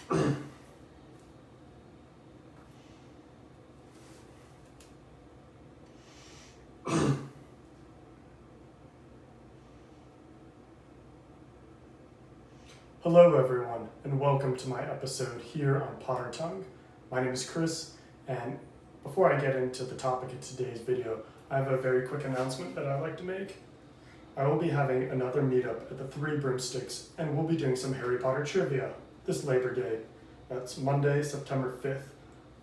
Hello everyone, and welcome to my episode here on Potter Tongue. My name is Chris, and before I get into the topic of today's video, I have a very quick announcement that I'd like to make. I will be having another meetup at the Three Broomsticks, and we'll be doing some Harry Potter trivia this Labor Day. That's Monday, September 5th.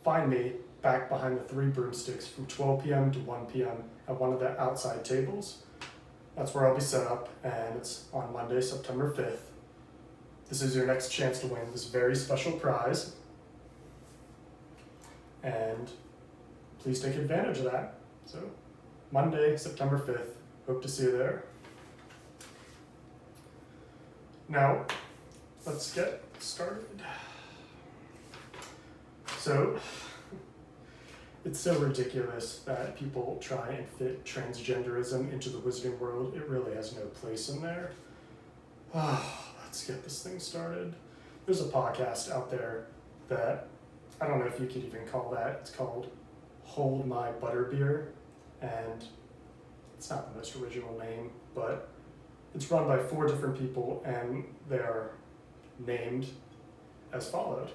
Find me back behind the Three Broomsticks from 12 p.m. to 1 p.m. at one of the outside tables. That's where I'll be set up, and it's on Monday, September 5th. This is your next chance to win this very special prize, and please take advantage of that. So, Monday, September 5th, hope to see you there. Now, let's get started. So, it's so ridiculous that people try and fit transgenderism into the wizarding world. It really has no place in there. Let's get this thing started. There's a podcast out there that, I don't know if you could even call that, it's called Hold My Butterbeer, and it's not the most original name, but it's run by 4 different people, and they are named as followed.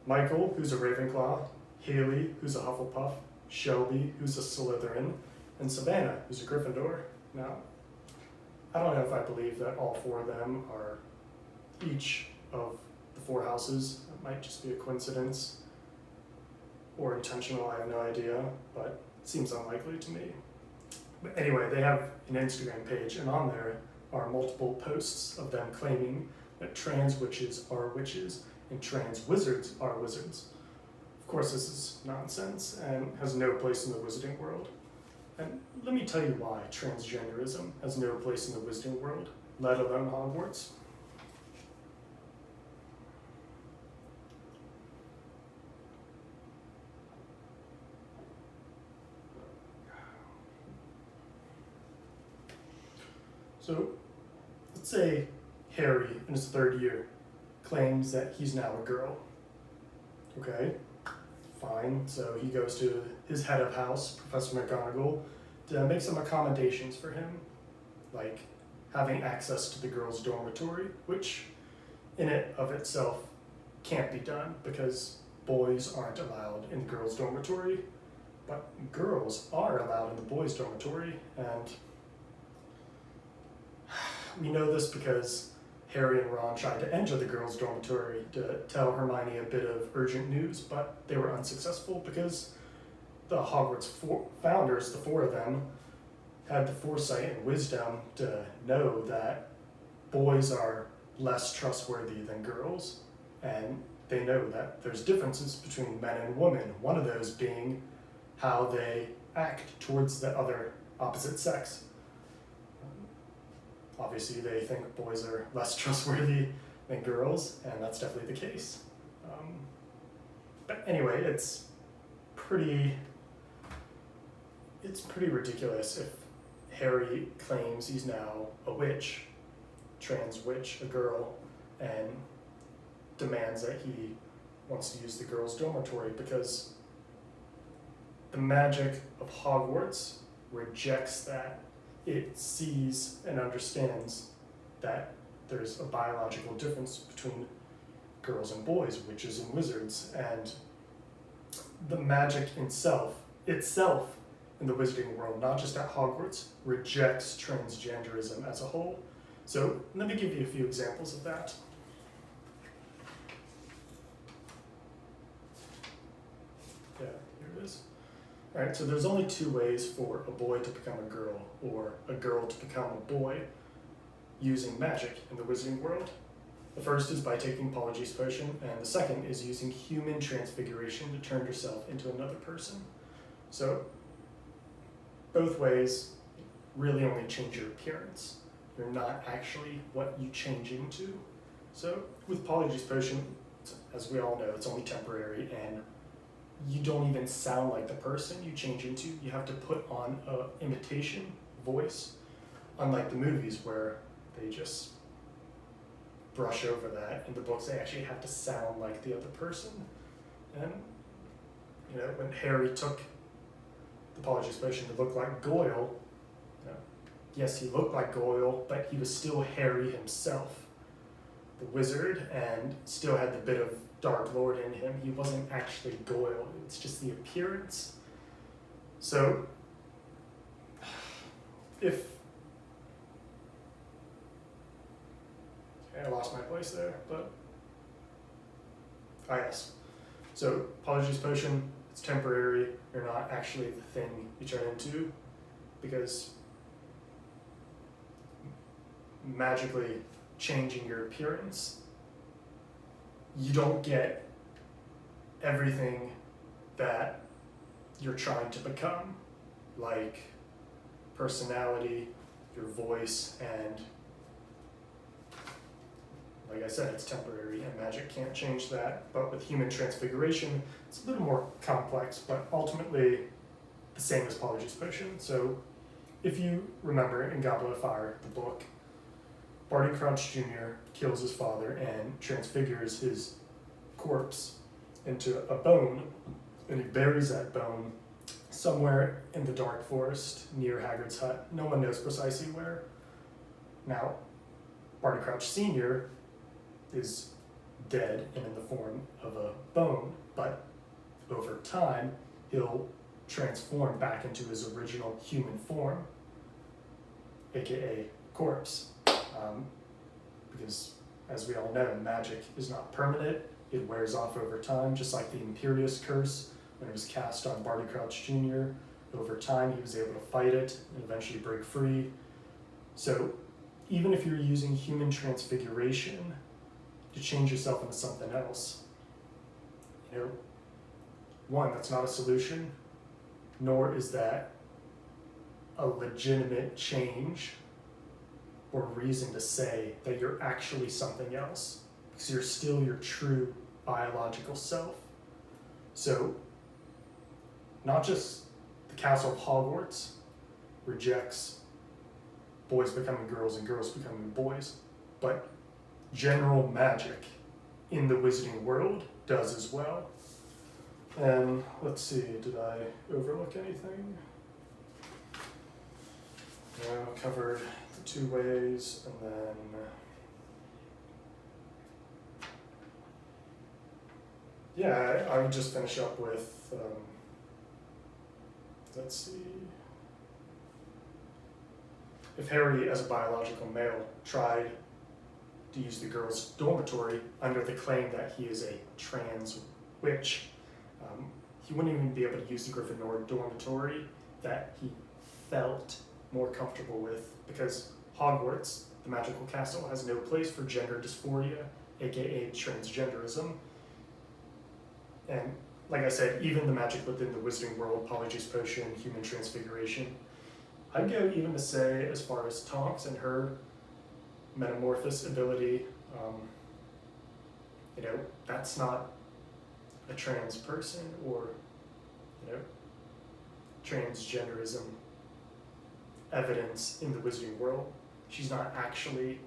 Michael, who's a Ravenclaw, Haley, who's a Hufflepuff, Shelby, who's a Slytherin, and Savannah, who's a Gryffindor. Now, I don't know if I believe that all 4 of them are each of the 4 houses. It might just be a coincidence or intentional, I have no idea, but it seems unlikely to me. But anyway, they have an Instagram page, and on there are multiple posts of them claiming that trans witches are witches and trans wizards are wizards. Of course, this is nonsense and has no place in the wizarding world. And let me tell you why transgenderism has no place in the wizarding world, let alone Hogwarts. So, let's say Harry, in his 3rd year, claims that he's now a girl. Okay? Fine, so he goes to his head of house, Professor McGonagall, to make some accommodations for him, like having access to the girls' dormitory, which in it of itself can't be done because boys aren't allowed in the girls' dormitory, but girls are allowed in the boys' dormitory, and we know this because Harry and Ron tried to enter the girls' dormitory to tell Hermione a bit of urgent news, but they were unsuccessful because the Hogwarts founders, the 4 of them, had the foresight and wisdom to know that boys are less trustworthy than girls, and they know that there's differences between men and women, one of those being how they act towards the other opposite sex. Obviously, they think boys are less trustworthy than girls, and that's definitely the case. But anyway, it's pretty ridiculous if Harry claims he's now a witch, trans witch, a girl, and demands that he wants to use the girls' dormitory because the magic of Hogwarts rejects that. It sees and understands that there's a biological difference between girls and boys, witches and wizards, and the magic itself in the wizarding world, not just at Hogwarts, rejects transgenderism as a whole. So let me give you a few examples of that. Yeah, here it is. All right, so there's only 2 ways for a boy to become a girl or a girl to become a boy using magic in the wizarding world. The first is by taking Polyjuice Potion, and the second is using human transfiguration to turn yourself into another person. So both ways really only change your appearance. You're not actually what you change into. So with Polyjuice Potion, as we all know, it's only temporary, and you don't even sound like the person you change into. You have to put on an imitation voice, unlike the movies where they just brush over that. In the books, they actually have to sound like the other person. And, when Harry took the Polyjuice Potion to look like Goyle, yes, he looked like Goyle, but he was still Harry himself, the wizard, and still had the bit of Dark Lord in him. He wasn't actually Goyle. It's just the appearance. So, I lost my place there, but yes. So, Polyjuice Potion, it's temporary. You're not actually the thing you turn into, because magically changing your appearance, you don't get everything that you're trying to become, like personality, your voice, and like I said, it's temporary, and magic can't change that. But with human transfiguration, it's a little more complex, but ultimately the same as Polyjuice Potion. So if you remember in Goblet of Fire, the book, Barty Crouch Jr. kills his father and transfigures his corpse into a bone, and he buries that bone somewhere in the dark forest near Hagrid's hut. No one knows precisely where. Now, Barty Crouch Sr. is dead and in the form of a bone, but over time, he'll transform back into his original human form, aka corpse. Because, as we all know, magic is not permanent. It wears off over time, just like the Imperious Curse, when it was cast on Barty Crouch Jr. Over time, he was able to fight it and eventually break free. So, even if you're using human transfiguration to change yourself into something else, one, that's not a solution, nor is that a legitimate change or reason to say that you're actually something else, because you're still your true biological self. So, not just the Castle of Hogwarts rejects boys becoming girls and girls becoming boys, but general magic in the wizarding world does as well. And let's see, did I overlook anything? No, covered the two ways, and then I would just finish up with, let's see. If Harry, as a biological male, tried to use the girls' dormitory under the claim that he is a trans witch, he wouldn't even be able to use the Gryffindor dormitory that he felt more comfortable with, because Hogwarts, the magical castle, has no place for gender dysphoria, aka transgenderism. And like I said, even the magic within the wizarding world, Polyjuice Potion, human transfiguration, I'd go even to say, as far as Tonks and her metamorphosis ability, that's not a trans person, or, transgenderism evidence in the wizarding world. She's not actually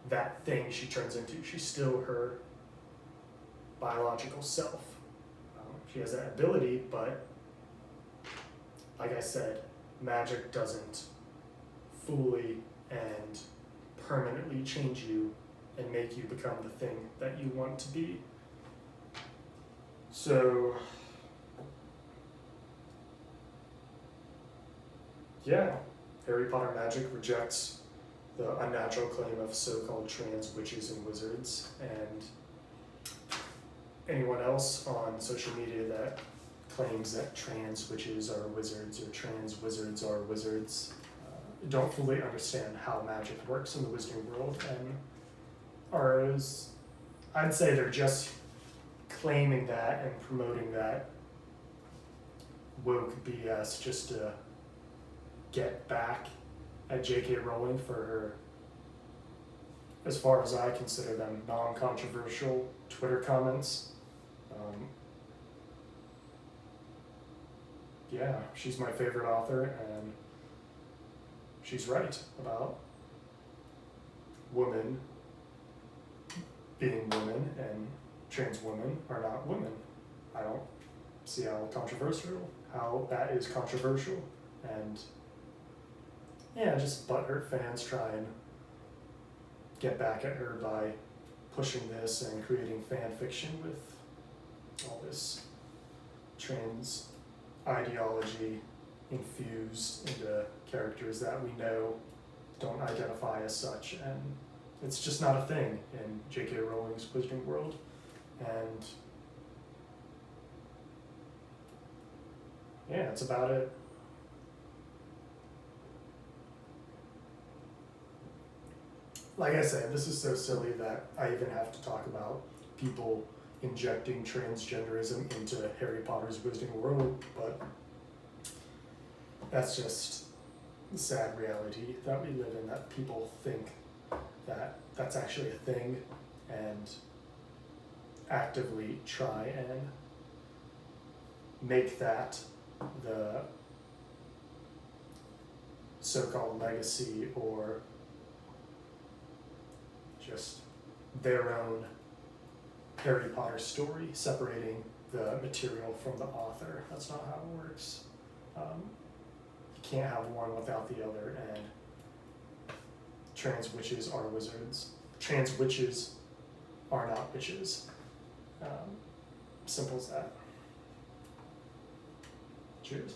that thing she turns into. She's still her biological self. She has that ability, but like I said, magic doesn't fully and permanently change you and make you become the thing that you want to be. So, Harry Potter magic rejects the unnatural claim of so-called trans witches and wizards, and anyone else on social media that claims that trans witches are wizards or trans wizards are wizards don't fully understand how magic works in the wizarding world, and I'd say they're just claiming that and promoting that woke BS just to get back at J.K. Rowling for her, as far as I consider them, non-controversial Twitter comments. She's my favorite author, and she's right about women being women and trans women are not women. I don't see how that is controversial. And yeah, just butthurt fans try and get back at her by pushing this and creating fan fiction with all this trans ideology infused into characters that we know don't identify as such, and it's just not a thing in J.K. Rowling's Wizarding World. And yeah, that's about it. Like I said, this is so silly that I even have to talk about people injecting transgenderism into Harry Potter's Wizarding World, but that's just the sad reality that we live in, that people think that that's actually a thing and actively try and make that the so-called legacy or just their own Harry Potter story, separating the material from the author. That's not how it works. You can't have one without the other, and trans witches are wizards. Trans witches are not witches. Simple as that. Cheers.